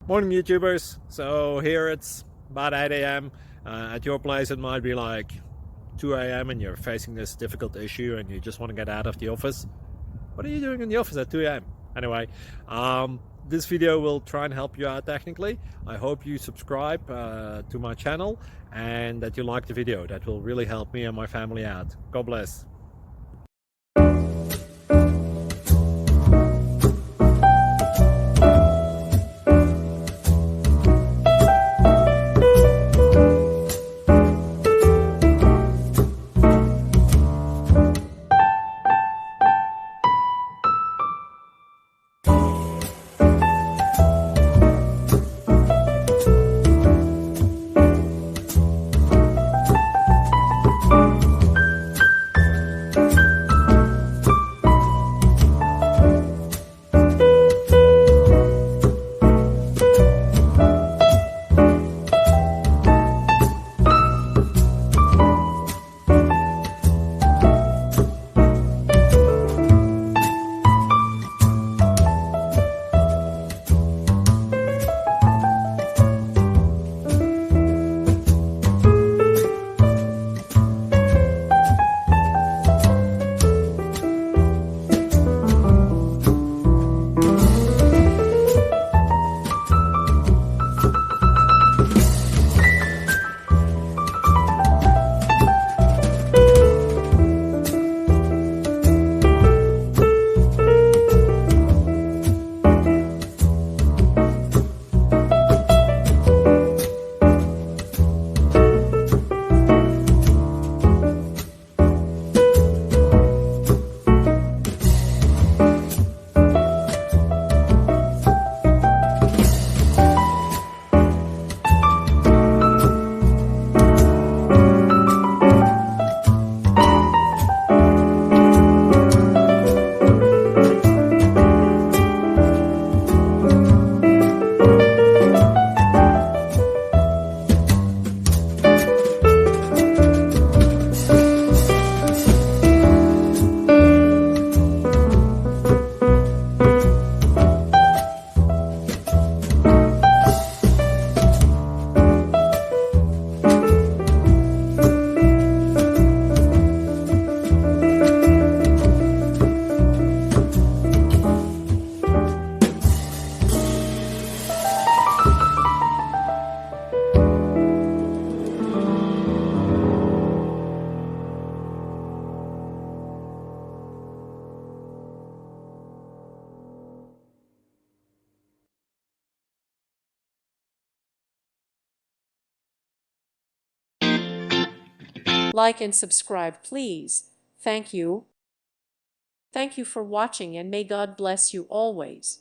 Morning, YouTubers. So here it's about 8 a.m. At your place, it might be like 2 a.m. and you're facing this difficult issue and you just want to get out of the office. What are you doing in the office at 2 a.m.? Anyway, this video will try and help you out technically. I hope you subscribe to my channel and that you like the video. That will really help me and my family out. God bless. Like and subscribe, please. Thank you. Thank you for watching, and may God bless you always.